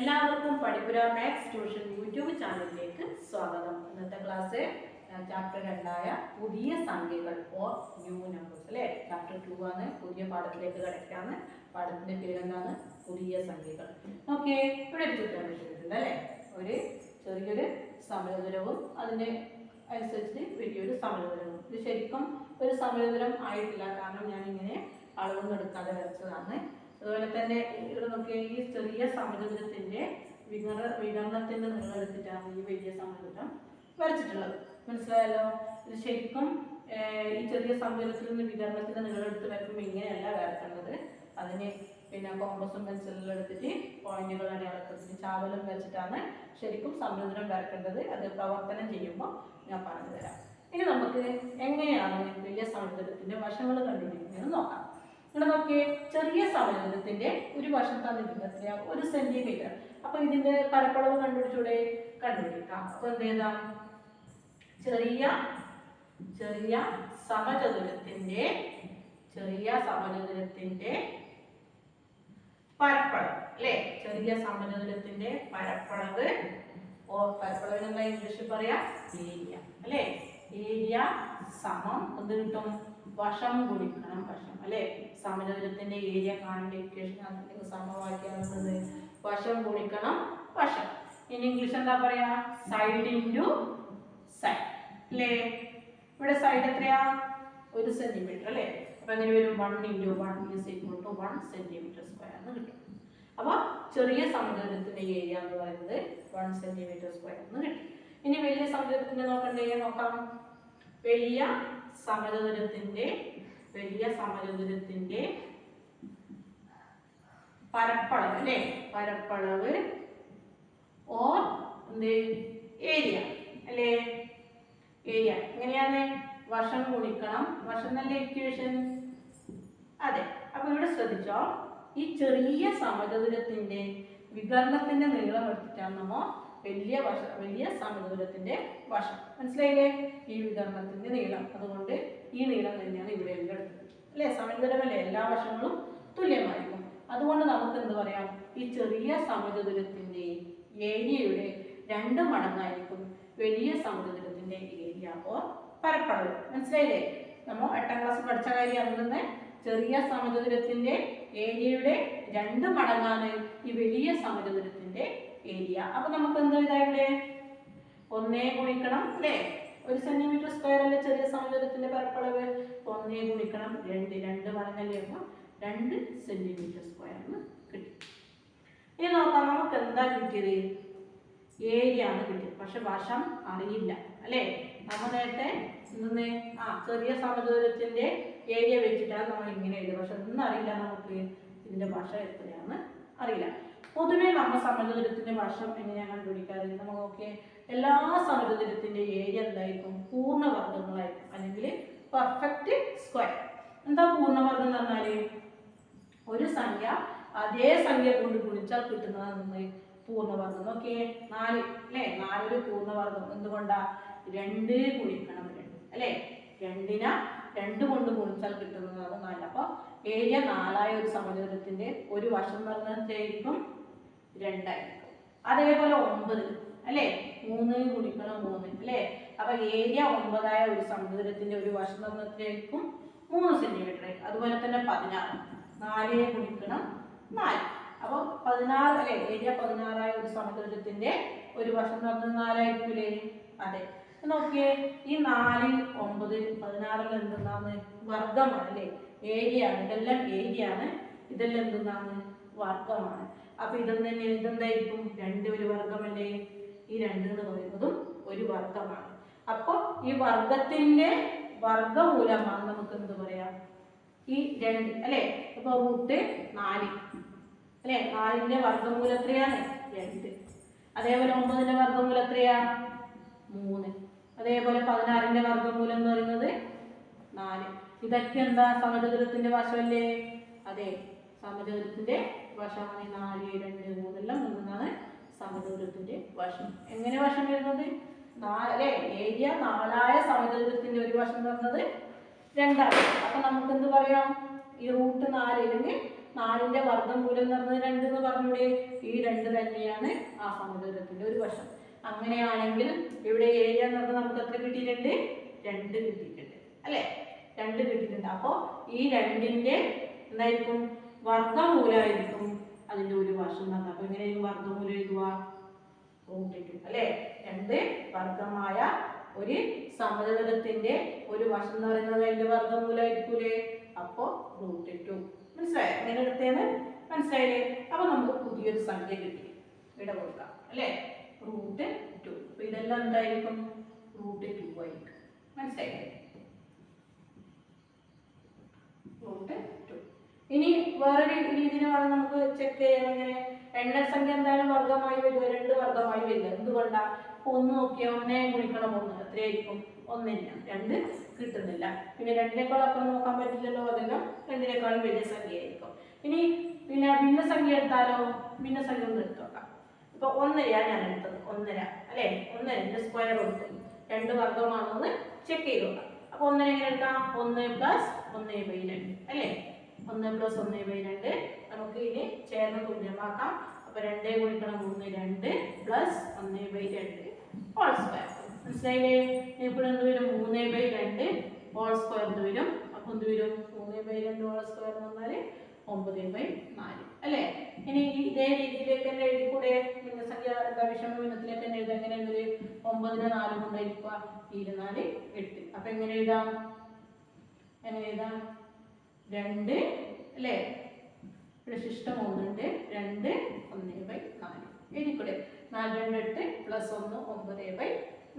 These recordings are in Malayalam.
എല്ലാവർക്കും പഠിപ്പുര മാത്സ് ട്യൂഷൻ യൂട്യൂബ് ചാനലിലേക്ക് സ്വാഗതം. ഇന്നത്തെ ക്ലാസ് ചാപ്റ്റർ 2 പുതിയ സംഖ്യകൾ ഓർ ന്യൂ നമ്പേഴ്സ് അല്ലേ. ചാപ്റ്റർ 2 ആണ്. പുതിയ പാഠത്തിലേക്ക് കിടക്കാണ്. പാഠത്തിന്റെ പേരെന്താണ്? പുതിയ സംഖ്യകൾ. ഓക്കെ, ഇവിടെ ഒരു ചിത്രം വെച്ചിട്ടുണ്ട് അല്ലേ. ഒരു ചെറിയൊരു സമചതുരവും അതിന്റെ അനുസരിച്ച് വലിയൊരു സമചതുരവും. ഇത് ശരിക്കും ഒരു സമചതുരം ആയിട്ടില്ല, കാരണം ഞാൻ ഇങ്ങനെ അളവൊന്നും എടുക്കാതെ വരച്ചതാണ്. അതുപോലെ തന്നെ ഇവിടെ നോക്കിയ ഈ ചെറിയ സമചതുരത്തിന്റെ വികരണത്തിന്റെ നീളം എടുത്തിട്ടാണ് ഈ വലിയ സമചതുരം വരച്ചിട്ടുള്ളത്. മനസ്സിലായല്ലോ? ഇത് ശരിക്കും ഈ ചെറിയ സമചതുരത്തിൽ നിന്ന് വികരണത്തിന്റെ നീളം എടുത്ത് വരക്കുമ്പോൾ ഇങ്ങനെയല്ല വരക്കേണ്ടത്. അതിന് പിന്നെ കോമ്പസും പെൻസിലും എടുത്തിട്ട് പോയിന്റുകൾ അടയാളപ്പെടുത്തി ചാവലും വെച്ചിട്ടാണ് ശരിക്കും സമചതുരം വരക്കേണ്ടത്. അത് പ്രവർത്തനം ചെയ്യുമ്പോൾ ഞാൻ പറഞ്ഞു തരാം. ഇനി നമുക്ക് എങ്ങനെയാണ് വലിയ സമചതുരത്തിന്റെ വശങ്ങൾ കണ്ടുപിടിക്കുന്നത് നോക്കാം. ഇവിടെ നോക്കിയേ, ചെറിയ സമചതുരത്തിന്റെ ഒരു വശം തന്നിട്ടുണ്ട് എത്രയാ? 1 സെന്റിമീറ്റർ. അപ്പൊ ഇതിന്റെ പരപ്പളവ് കണ്ടുപിടിച്ചൂടെ? കണ്ടുപിടിക്കാം. അപ്പൊ എന്ത് ചെയ്താം? ചെറിയ സമചതുരത്തിന്റെ പരപ്പളവ് അല്ലെ. ചെറിയ സമചതുരത്തിന്റെ പരപ്പളവ് പരപ്പളവിന് എന്താ ഇംഗ്ലീഷിൽ പറയാ? ഏരിയ അല്ലെ. ഏരിയ സമം എന്ത് കിട്ടും? വശം ഗുണിക്കണം വശം അല്ലെ. സമചതുരത്തിന്റെ ഏരിയ കാണേണ്ട ഇക്വേഷൻ സമവാക്യം വശം ഗുണിക്കണം വശം. ഇൻ ഇംഗ്ലീഷ് എന്താ പറയാ? സൈഡ് ഇൻറ്റു സൈഡ് അല്ലേ. ഇവിടെ സൈഡ് എത്രയാ? 1 സെന്റിമീറ്റർ അല്ലേ. അപ്പൊ എങ്ങനെ വരും? 1 × 1 = 1 സെന്റിമീറ്റർ സ്ക്വയർ എന്ന് കിട്ടും. അപ്പൊ ചെറിയ സമചതുരത്തിന്റെ ഏരിയ എന്ന് പറയുന്നത് 1 സെന്റിമീറ്റർ സ്ക്വയർ എന്ന് കിട്ടും. ഇനി വലിയ സമചതുരത്തിന്റെ നോക്കാം. വലിയ സമചതുരത്തിന്റെ പരപ്പളവ് അല്ലെ. പരപ്പളവ് ഓർ ഏരിയ അല്ലേ. ഏരിയ എങ്ങനെയാണ്? വശം ഗുണിക്കണം വശം നല്ല ഇക്വേഷൻ. അതെ. അപ്പൊ ഇവിടെ ശ്രദ്ധിച്ചോ, ഈ ചെറിയ സമചതുരത്തിന്റെ വികരണത്തിന്റെ നീളം എടുത്തിട്ടാണ് നമ്മ വലിയ സമചതുരത്തിന്റെ വശം. മനസ്സിലായില്ലേ? ഈ വികരണത്തിന്റെ നീളം, അതുകൊണ്ട് ഈ നീളം തന്നെയാണ് ഇവിടെ എടുത്തത് അല്ലെ. സമചതുരമല്ലേ, എല്ലാ വശങ്ങളും തുല്യമായിരിക്കും. അതുകൊണ്ട് നമുക്ക് എന്ത് പറയാം? ഈ ചെറിയ സമചതുരത്തിന്റെ ഏരിയയുടെ 2 മടങ്ങായിരിക്കും വലിയ സമചതുരത്തിന്റെ ഏരിയ ഓർ പരപ്പളവ്. മനസ്സിലായില്ലേ? നമ്മൾ 8ാം ക്ലാസ് പഠിച്ച കാര്യം തന്നെ. ചെറിയ സമചതുരത്തിന്റെ ഏരിയയുടെ 2 മടങ്ങാണ് ഈ വലിയ സമചതുരത്തിന്റെ ഏരിയ. അപ്പൊ നമുക്ക് എന്ത് എഴുതാം? ഇവിടെ 1 ഗുണിക്കണം അല്ലേ. 1 സെന്റിമീറ്റർ സ്ക്വയർ അല്ലേ ചെറിയ സമചതുരത്തിന്റെ പരപ്പളവ്. 1 ഗുണിക്കണം 2 മടങ്ങല്ലേ. അപ്പൊ 2 സെന്റിമീറ്റർ സ്ക്വയർ എന്ന് കിട്ടി. ഇനി നോക്കാം, നമുക്ക് എന്താ കിട്ടിയത്? ഏരിയ ആണ് കിട്ടിയത്. പക്ഷെ വശം അറിയില്ല അല്ലേ. നമ്മൾ നേരത്തെ ചെറിയ സമചതുരത്തിന്റെ ഏരിയ വെച്ചിട്ടാണ് നമ്മൾ ഇങ്ങനെ എഴുതുക. പക്ഷെ ഒന്നും അറിയില്ല നമുക്ക്. ഇതിന്റെ വശം എത്രയാണെന്ന് അറിയില്ല. പൊതുവെ നമ്മൾ സമചതുരത്തിന്റെ വശം എങ്ങനെയാണ് കണ്ടുപിടിക്കാറ്? നമ്മൾ നോക്കിയേ, എല്ലാ സമചതുരത്തിന്റെ ഏരിയ എന്തായിരിക്കും? പൂർണ്ണവർഗങ്ങളായിരിക്കും, അല്ലെങ്കിൽ പെർഫെക്റ്റ് സ്ക്വയർ. എന്താ പൂർണ്ണവർഗം എന്ന് പറഞ്ഞാല്? ഒരു സംഖ്യ അതേ സംഖ്യ കൊണ്ട് ഗുണിച്ചാൽ കിട്ടുന്നതാണ് പൂർണ്ണവർഗം. നോക്കിയേ, 4 അല്ലെ. 4 ഒരു പൂർണ്ണവർഗം. എന്തുകൊണ്ടാ? 2 ഗുണിക്കണം 2 അല്ലെ. 2നെ 2 കൊണ്ട് ഗുണിച്ചാൽ കിട്ടുന്നതാണ് 4. അപ്പൊ ഏരിയ 4 ഒരു സമചതുരത്തിന്റെ ഒരു വശം എന്ന് പറഞ്ഞായിരിക്കും 2 ആയിരിക്കും. അതേപോലെ 9 അല്ലെ. 3 ഗുണിക്കണം 3 അല്ലെ. അപ്പൊ ഏരിയ 9 ഒരു സമചതുരത്തിന്റെ ഒരു വശം എന്ന് പറഞ്ഞായിരിക്കും 3 സെന്റിമീറ്റർ. അതുപോലെ തന്നെ 16 4 ഗുണിക്കണം 4. അപ്പൊ 16 അല്ലെ. ഏരിയ 16 ഒരു സമചതുരത്തിന്റെ ഒരു വശം എന്ന് പറഞ്ഞാൽ 4 ആയിരിക്കൂലേ. അതെ. നോക്കിയേ, ഈ 4 9 16 എന്തെന്നാണ്? വർഗമാണ് അല്ലെ. ഏരിയ ആണ്. ഇതെല്ലാം ഏരിയ ആണ്. ഇതെല്ലാം എന്തെന്നാണ്? വർഗമാണ്. അപ്പൊ ഇതെന്തായിരിക്കും? 2 ഒരു വർഗമല്ലേ. ഈ 2 എന്ന് പറയുന്നതും ഒരു വർഗമാണ്. അപ്പൊ ഈ വർഗത്തിന്റെ വർഗമൂലമാണ് നമുക്ക് എന്ത് പറയാം? ഈ 2 അല്ലെ. അപ്പൊ √4 അല്ലെ. 4ന്റെ വർഗമൂലം എത്രയാണ്? 2. അതേപോലെ 9ന്റെ വർഗമൂലം എത്രയാ? 3. അതേപോലെ 16ന്റെ വർഗമൂലം എന്ന് പറയുന്നത് 4. ഇതൊക്കെ എന്താ? സമചതുരത്തിന്റെ വശമല്ലേ. അതെ, സമചതുരത്തിന്റെ വശമാണ് 4 2 3 എല്ലാം എന്താണ്? സമചതുരത്തിന്റെ വശം. എങ്ങനെ വശം വരുന്നത്? 4 അല്ലെ. ഏരിയ 4 സമചതുരത്തിന്റെ ഒരു വശം എന്ന് പറഞ്ഞത് 2 ആണ്. അപ്പൊ നമുക്ക് എന്ത് പറയാം? ഈ √4 അല്ലെങ്കിൽ 4ന്റെ വർഗ്ഗമൂലം എന്ന് പറഞ്ഞത് 2 എന്ന് പറഞ്ഞൂടെ? ഈ 2 തന്നെയാണ് ആ സമചതുരത്തിന്റെ ഒരു വശം. അങ്ങനെയാണെങ്കിൽ ഇവിടെ ഏരിയ എന്ന് പറഞ്ഞാൽ നമുക്ക് എത്ര കിട്ടിയിട്ടുണ്ട്? 2 കിട്ടിയിട്ടുണ്ട് അല്ലേ? 2 കിട്ടിയിട്ടുണ്ട്. അപ്പോൾ ഈ 2ന്റെ എന്തായിരിക്കും? വർഗ്ഗമൂലമായിരിക്കും അതിന്റെ ഒരു വശം എന്ന് പറഞ്ഞാൽ. അപ്പൊ എങ്ങനെയായിരിക്കും വർഗ്ഗമൂലം എഴുതുക? √2 അല്ലേ? 2 വർഗ്ഗമായ ഒരു സമചതുരത്തിന്റെ ഒരു വശം എന്ന് പറയുന്നത് അതിന്റെ വർഗ്ഗമൂലമായിരിക്കൂലേ? അപ്പോ √2. മനസ്സിലായോ? എങ്ങനെ എടുത്തേന്ന് മനസ്സിലായില്ലേ? അപ്പൊ നമുക്ക് പുതിയൊരു സംഖ്യ കിട്ടി, ഇവിടെ കൊടുക്കാം അല്ലേ? √2. അപ്പൊ ഇതെല്ലാം എന്തായിരിക്കും? √2 ആയിരിക്കും. മനസ്സിലായില്ലേ? √2. ഇനി വേറൊരു രീതിയിൽ വേണം നമുക്ക് ചെക്ക് ചെയ്യാൻ. എങ്ങനെ? എണ്ണൽ സംഖ്യ എന്തായാലും വർഗ്ഗമായി വരിക, 2 വർഗ്ഗമായി വരിക. എന്തുകൊണ്ടാ? 1 നോക്കിയാൽ 1 ഗുണിക്കണം 1 എത്രയായിരിക്കും? 1 2 കിട്ടുന്നില്ല. പിന്നെ 2നേക്കാൾ അപ്പുറം നോക്കാൻ പറ്റില്ലല്ലോ, അതെല്ലാം 2നേക്കാളും വലിയ സംഖ്യ ആയിരിക്കും. ഇനി പിന്നെ ഭിന്നസംഖ്യ എടുത്താലോ? ഭിന്നസംഖ്യ ഒന്ന് എടുത്ത് നോക്കാം. ഇപ്പൊ 1 ഞാൻ എടുത്തത് 1 അല്ലേ? 1 സ്ക്വയർ കൊടുത്തു, 2 വർഗ്ഗമാണെന്ന് ചെക്ക് ചെയ്ത് നോക്കാം. അപ്പൊ 1 എങ്ങനെ എടുക്കാം? 1 + 1/2 അല്ലേ? 1 + 1/2 നമുക്ക് ഇനി ചേർന്ന് തുല്യമാക്കാം. അപ്പൊ 2 ഗുണിക്കണം 3 2 + 1/2 ഹോൾ സ്ക്വയർ. മനസ്സിലായില്ലേ? ഇപ്പോൾ എന്ത് വരും? 3/2 ഹോൾ സ്ക്വയർ എന്ന് വരും. അപ്പൊ എന്ത് വരും? 3/2 ഹോൾ സ്ക്വയർ എന്ന് പറഞ്ഞാൽ 9/4 അല്ലേ? ഇനി ഇതേ രീതിയിലേക്ക് തന്നെ എഴുതിക്കൂടെ? ഭിന്നസംഖ്യ വിഷമഭിന്നത്തിലേക്ക് തന്നെ എഴുതാം. എങ്ങനെ എഴുതി? 9നെ 4 കൊണ്ട് ഹരിക്കുക, 24 8. അപ്പൊ എങ്ങനെ എഴുതാം? 2 അല്ലേ? ഇവിടെ ശിഷ്ടം 1 ഉണ്ട്, 2 1/4 എഴുതിക്കൂടെ? 4 2 8 + 1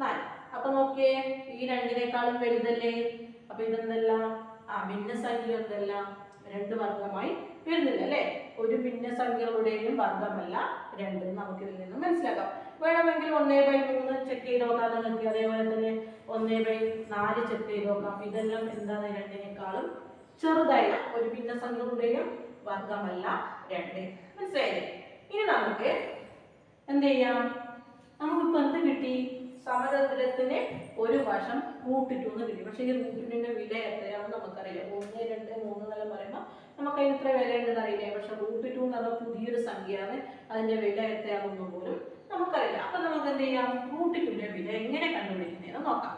9/4. അപ്പൊ നോക്കിയേ, ഈ 2നേക്കാളും വലുതല്ലേ? അപ്പൊ ഇതെന്തല്ല? ഭിന്നസംഖ്യ എന്തല്ല? 2 വർഗ്ഗമായി വരുന്നില്ല അല്ലേ? ഒരു ഭിന്നസംഖ്യകളുടെയും വർഗ്ഗമല്ല 2 നമുക്ക് ഇതിൽ നിന്ന് മനസ്സിലാക്കാം. വേണമെങ്കിൽ 1/3 ചെക്ക് ചെയ്ത് നോക്കാം നിങ്ങൾക്ക്. അതേപോലെ തന്നെ 1/4 ചെക്ക് ചെയ്ത് നോക്കാം. ഇതെല്ലാം എന്താണ്? 2നേക്കാളും ചെറുതായ ഒരു ഭിന്നസംഖ്യകളുടെയും വർഗ്ഗമല്ല 2. മനസ്സിലായില്ലേ? ഇനി നമുക്ക് എന്ത് ചെയ്യാം? നമുക്കിപ്പോൾ എന്ത് കിട്ടി? സമചതുരത്തിന് ഒരു വശം √2 എന്ന് കിട്ടി. പക്ഷേ ഈ √2ന്റെ വില എത്രയാണെന്ന് നമുക്കറിയാം. 1 2 3 എന്നെല്ലാം പറയുമ്പോൾ നമുക്ക് അതിന് ഇത്ര വില ഉണ്ടെന്ന് അറിയില്ലേ? പക്ഷെ √2 എന്ന് പറഞ്ഞാൽ പുതിയൊരു സംഖ്യയാണ്. അതിന്റെ വില എത്രയാണെന്ന് പോലും നമുക്കറിയില്ല. അപ്പൊ നമുക്ക് എന്ത് ചെയ്യാം? √2ന്റെ വില എങ്ങനെ കണ്ടുപിടിക്കുന്നതെന്ന് നോക്കാം.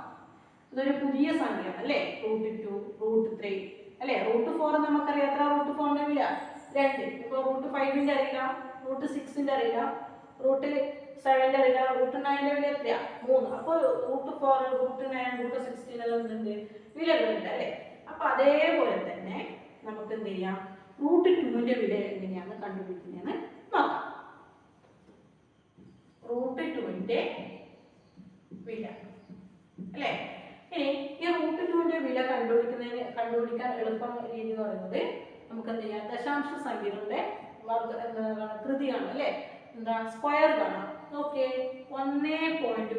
ഇതൊരു പുതിയ സംഖ്യയാണ് അല്ലേ? √2 √3 അല്ലേ? √4 നമുക്കറിയാം. എത്ര √4ന്റെ വില? 2. ഇപ്പൊ √5ന്റെ അറിയില്ല, √6ന്റെ അറിയില്ല, √7ന്റെ അറിയില്ല, √9ന്റെ വില എത്രയാ? 3. അപ്പൊ √4 √9 √16 എല്ലാം ഉണ്ട്, വിലകളുണ്ട് അല്ലേ? അപ്പൊ അതേപോലെ തന്നെ നമുക്ക് എന്ത് ചെയ്യാം? √2ന്റെ വില എങ്ങനെയാണ് കണ്ടുപിടിക്കുന്നതെന്ന് നോക്കാം. √2ന്റെ വില അല്ലേ? ഇനി ഈ √2ന്റെ വില കണ്ടുപിടിക്കാൻ എളുപ്പം രീതി എന്ന് പറയുന്നത് നമുക്ക് എന്ത് ചെയ്യാം? ദശാംശ സംഖ്യകളുടെ കൃതിയാണ് അല്ലേ? എന്താ? സ്ക്വയർ കാണാം. നോക്കിയേ, 1.3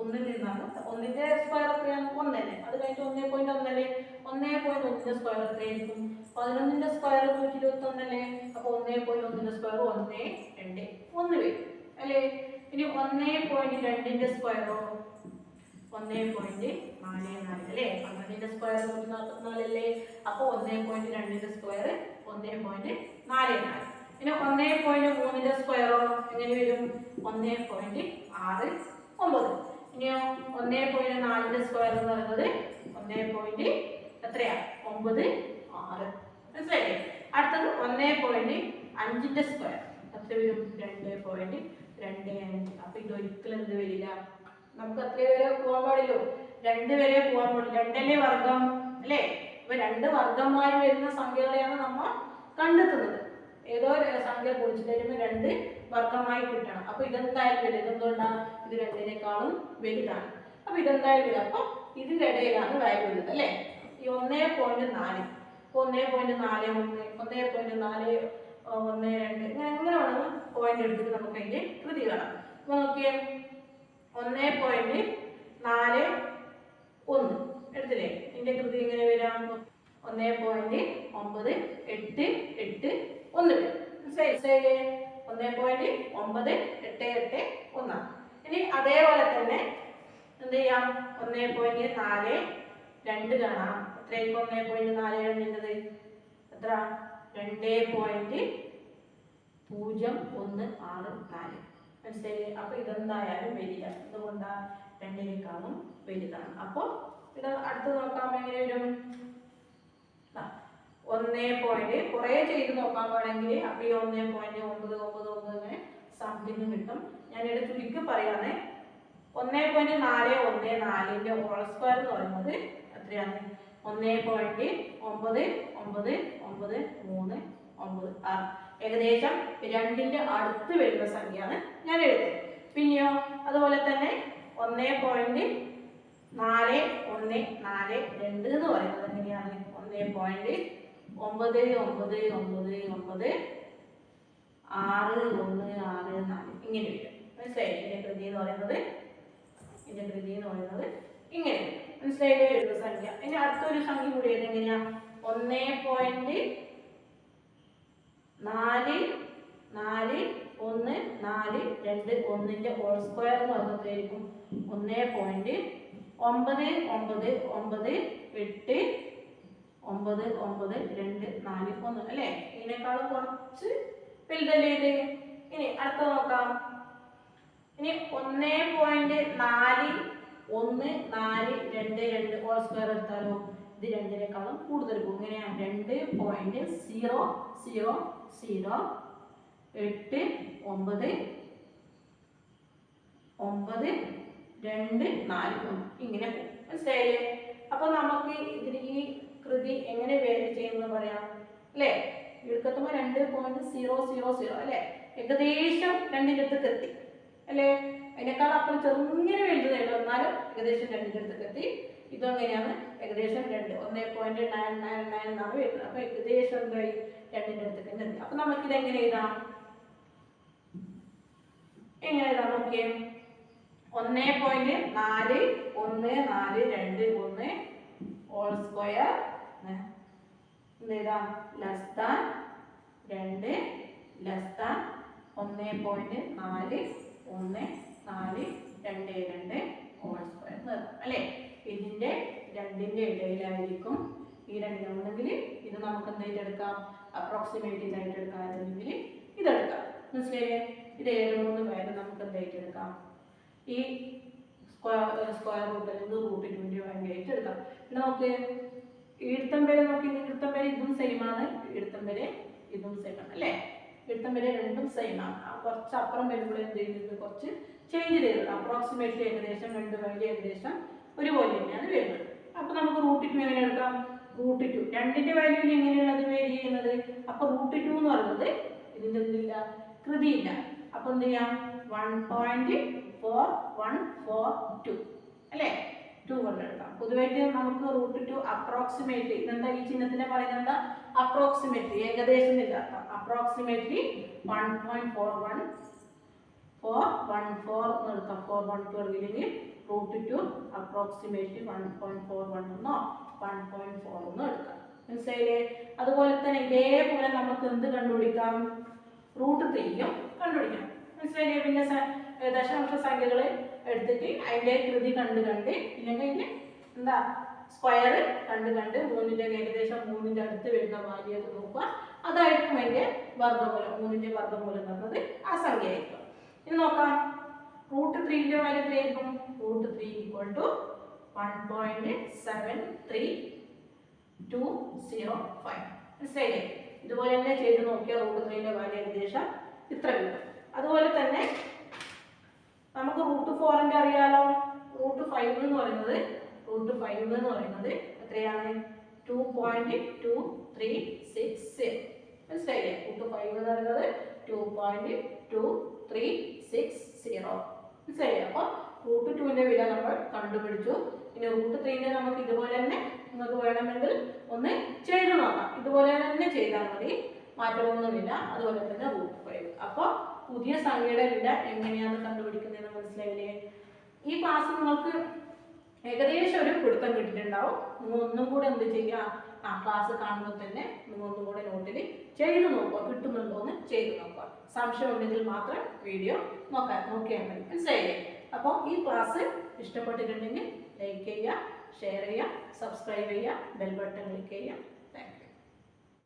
ഒന്നിൽ നിന്നാണ്. 1ന്റെ സ്ക്വയർ എത്രയാണ്? 1 തന്നെ. അത് കഴിഞ്ഞിട്ട് 1.1 അല്ലേ? 1.1ന്റെ സ്ക്വയർ എത്രയായിരിക്കും? 11ന്റെ സ്ക്വയർ 121 അല്ലേ? അപ്പൊ 1.1ന്റെ സ്ക്വയർ 1 2 1 വരും അല്ലേ? ഇനി 1.2ന്റെ സ്ക്വയറോ? 1.44 അല്ലേ? 12ന്റെ സ്ക്വയർ 144 അല്ലേ? അപ്പൊ 1.2ന്റെ സ്ക്വയർ 1.44. ഇനി 1.3ന്റെ സ്ക്വയറോ എങ്ങനെ വരും? 1.69. ഇനിയോ 1.4ന്റെ സ്ക്വയർ എന്ന് പറയുന്നത് 1. എത്രയാ? 9.6. മനസ്സിലായില്ലേ? അടുത്തത് 1.5ന്റെ സ്ക്വയർ എത്ര വരും? 2.25. അപ്പൊ ഇതൊരിക്കലും എന്ത് വരില്ല? നമുക്ക് അത്ര വരെ പോകാൻ പാടില്ലോ, 2 വരെ പോകാൻ പാടില്ല. 2 വർഗ്ഗം അല്ലേ? അപ്പൊ 2 വർഗ്ഗമായി വരുന്ന സംഖ്യകളെയാണ് നമ്മൾ കണ്ടെത്തുന്നത്. ഏതോ സംഖ്യ പൊളിച്ചിട്ട് വരുമ്പോൾ 2 വർഗ്ഗമായി കിട്ടണം. അപ്പൊ ഇതെന്തായാലും വരും. ഇതെന്തുകൊണ്ടാണ്? ഇത് 2നേക്കാളും വലുതാണ്. അപ്പൊ ഇതെന്തായാലും വരും. അപ്പൊ ഇതിന്റെ ഇടയിലാണ് വാല്യൂ വരുന്നത് അല്ലേ? ഈ 1.4 1.41 1.4 1 2 ഇങ്ങനെ വേണം പോയിന്റ് എടുത്തിട്ട് നമുക്ക് അതിന്റെ കൃതി കാണാം. അപ്പൊ നോക്കിയേ, 1.41 എടുത്തില്ലേ? ഇതിന്റെ കൃതി എങ്ങനെ വരാം? 1.988 1 മനസ്സിലായില്ലേ? 1.988 ഇനി അതേപോലെ തന്നെ എന്ത് ചെയ്യാം? 1.42 കാണാം, എത്രയായിരിക്കും 1.42ൻ്റെത് എത്ര 2.0164 മനസ്സിലായില്ലേ? അപ്പൊ ഇതെന്തായാലും വരില്ല. എന്തുകൊണ്ടാ 2-നേക്കാളും വലുതാണ്. അപ്പൊ ഇത് അടുത്ത് നോക്കാം എങ്ങനെ വരും. 1 കുറേ ചെയ്ത് നോക്കാൻ വേണമെങ്കിൽ അപ്പൊ ഈ 1.999 സംതിങ് കിട്ടും. ഞാനിവിടെ ചുരുക്കി പറയാതെ 1.414ന്റെ ഹോൾ സ്ക്വയർ എന്ന് പറയുന്നത് എത്രയാണ് 1.999396 ഏകദേശം 2ന്റെ അടുത്ത് വരുന്ന സംഖ്യയാണ് ഞാൻ എഴുതുന്നത്. പിന്നെയോ അതുപോലെ തന്നെ 1.4142 എന്ന് പറയുന്നത് എങ്ങനെയാണ് 1.9999614 ഇങ്ങനെ വരും. മനസ്സിലായി? ഇതിന്റെ കൃതി എന്ന് പറയുന്നത് ഇങ്ങനെ മനസ്സിലായില്ലേ? എഴുതുന്ന സംഖ്യ. ഇനി അടുത്തൊരു സംഖ്യ കൂടി എങ്ങനെയാ 1.441421ന്റെ ഹോൾ സ്ക്വയർ എന്ന് പറയുന്നതായിരിക്കും 1.9982924 അല്ലേ? ഇതിനേക്കാളും കുറച്ച് വലുതല്ലേ ഇത്. ഇനി അടുത്ത നോക്കാം. ഇനി 1.4142 ഹോൾ സ്ക്വയർ എടുത്താലോ ഇത് 2-നേക്കാളും കൂടുതൽ പോകും. ഇങ്ങനെയാണ് 2.00089241 ഇങ്ങനെ പോകും. മനസ്സിലായില്ലേ? അപ്പൊ നമുക്ക് ഇതിന് ഈ കൃതി എങ്ങനെ വേരി ചെയ്യുന്നത് പറയാം അല്ലേ? ഇവിടുക്കെത്തുമ്പോൾ 2.000 അല്ലേ? ഏകദേശം 2ന്റെ അടുത്ത് എത്തി അല്ലേ? അതിനേക്കാൾ അപ്പുറം ചെറുങ്ങനെ വലുതായിട്ട് എന്നാലും ഏകദേശം 2ന്റെ അടുത്ത് എത്തി. ഇതും എങ്ങനെയാണ് ഏകദേശം 1.999 എന്നാണ് വരുന്നത്. അപ്പൊ ഏകദേശം എന്തായി 2ന്റെ അടുത്ത് എത്തി. അപ്പൊ നമുക്ക് ഇത് എങ്ങനെ എഴുതാം നോക്കിയേ 1.4142 ഹോൾ സ്ക്വയർ എന്തെഴുതാം less than 2 less than 1.4142 whole square അല്ലേ? ഇതിന്റെ 2ന്റെ ഇടയിലായിരിക്കും ഈ 2 ഉണ്ടെങ്കിൽ ഇത് നമുക്ക് എന്തായിട്ട് എടുക്കാം അപ്രോക്സിമേറ്റ് ഇതായിട്ട് എടുക്കാം. അല്ലെങ്കിൽ ഇതെടുക്കാം. മനസ്സിലായില്ലേ? ഇത് 7 പേര് നമുക്ക് എന്തായിട്ട് എടുക്കാം ഈ സ്ക്വയർ റൂട്ട് അല്ലെങ്കിൽ റൂട്ട് 2ന്റെ വേണ്ടിയിട്ട് എടുക്കാം. പിന്നെ നമുക്ക് ഈടുത്തം വരെ നോക്കി ഈടുത്തം വരെ ഇതും സെയിം ആണ്. ഈടുത്തം വരെ ഇതും സെയിം ആണ് അല്ലേ? ഈടുത്തം വരെ രണ്ടും സെയിം ആണ്. കുറച്ച് അപ്പുറം വരുമ്പോൾ എന്ത് ചെയ്യുന്നത് കുറച്ച് ചേഞ്ച് ചെയ്തത് അപ്രോക്സിമേറ്റ്ലി ഏകദേശം 2 വാല്യൂ ഏകദേശം ഒരുപോലെ തന്നെയാണ് വരുന്നത്. അപ്പൊ നമുക്ക് റൂട്ട് 2 എങ്ങനെ എടുക്കാം? റൂട്ട് 2 2ന്റെ വാല്യൂവിൽ എങ്ങനെയുള്ളത് വേരി ചെയ്യുന്നത്? അപ്പൊ റൂട്ട് 2 എന്ന് പറയുന്നത് ഇതിന്റെ എന്തില്ല കൃതിയില്ല. അപ്പൊ എന്ത് ചെയ്യാം 1.4142 അല്ലേ? 2 കൊണ്ടെടുക്കാം. പൊതുവായിട്ട് നമുക്ക് റൂട്ട് 2 അപ്രോക്സിമേറ്റ്ലി ഇതെന്താ ഈ ചിഹ്നത്തിനെ പറയുന്നത് എന്താ അപ്രോക്സിമേറ്റ്ലി ഏകദേശം ഇല്ല. അപ്രോക്സിമേറ്റ്ലി 1.414 എന്ന് എടുക്കാം. 412 എടുക്കില്ലെങ്കിൽ റൂട്ട് 2 അപ്രോക്സിമേറ്റ്ലി 1.41 എന്നോ 1.4 എന്നോ എടുക്കാം. മനസ്സിലായില്ലേ? അതുപോലെ തന്നെ ഇതേപോലെ നമുക്ക് എന്ത് കണ്ടുപിടിക്കാം റൂട്ട് 3യും കണ്ടുപിടിക്കാം. മനസ്സിലായില്ലേ? പിന്നെ ദശാംശ സംഖ്യകൾ എടുത്തിട്ട് അതിന്റെ കൃതി കണ്ട് ഇല്ലെങ്കിൽ എന്താ സ്ക്വയർ കണ്ട് 3ന്റെ ഏകദേശം 3ന്റെ അടുത്ത് വരുന്ന വാല്യൂ നോക്കുക. അതായിരിക്കും അതിന്റെ വർഗ്ഗമൂലം. 3ന്റെ വർഗ്ഗമൂലം എന്നത് ആ സംഖ്യ ആയിരിക്കും. ഇനി നോക്കാം റൂട്ട് 3ന്റെ വാല്യൂ എത്രയായിരിക്കും? റൂട്ട് 3 = 1.7325. മനസ്സിലായില്ലേ? ഇതുപോലെ തന്നെ ചെയ്ത് നോക്കിയാൽ റൂട്ട് 3ന്റെ വാല്യൂ ഏകദേശം ഇത്ര കിട്ടും. അതുപോലെ തന്നെ നമുക്ക് റൂട്ട് 4ന്റെ അറിയാലോ. റൂട്ട് 5 എന്ന് പറയുന്നത് എത്രയാണ് 2.2360. മനസ്സിലായില്ലേ? റൂട്ട് 5 എന്ന് പറയുന്നത് 2.2360. മനസ്സിലായില്ലേ? അപ്പൊ റൂട്ട് 2ന്റെ വില നമ്മൾ കണ്ടുപിടിച്ചു. ഇനി റൂട്ട് 3ന്റെ നമുക്ക് ഇതുപോലെ തന്നെ നിങ്ങൾക്ക് വേണമെങ്കിൽ ഒന്ന് ചെയ്ത് നോക്കാം. ഇതുപോലെ തന്നെ ചെയ്താൽ മതി, മാറ്റമൊന്നുമില്ല. അതുപോലെ തന്നെ റൂട്ട് 5. അപ്പോൾ പുതിയ സംഖ്യയുടെ വില എങ്ങനെയാണ് കണ്ടുപിടിക്കുന്നതെന്ന് മനസ്സിലായില്ലേ? ഈ ക്ലാസ് നിങ്ങൾക്ക് ഏകദേശം ഒരു പിടുത്തം കിട്ടിയിട്ടുണ്ടാവും. നിങ്ങൾ ഒന്നും കൂടെ എന്ത് ചെയ്യുക ക്ലാസ് കാണുമ്പോൾ തന്നെ നിങ്ങൾ ഒന്നും കൂടെ നോട്ടിൽ ചെയ്ത് നോക്കുക. കിട്ടുന്നുണ്ടോ എന്ന് ചെയ്ത് നോക്കുക. സംശയം ഉണ്ടെങ്കിൽ മാത്രം വീഡിയോ നോക്കിയാൽ മതി. മനസ്സിലായില്ലേ? അപ്പോൾ ഈ ക്ലാസ് ഇഷ്ടപ്പെട്ടിട്ടുണ്ടെങ്കിൽ ലൈക്ക് ചെയ്യുക, ഷെയർ ചെയ്യുക, സബ്സ്ക്രൈബ് ചെയ്യുക, ബെൽ ബട്ടൺ ക്ലിക്ക് ചെയ്യുക.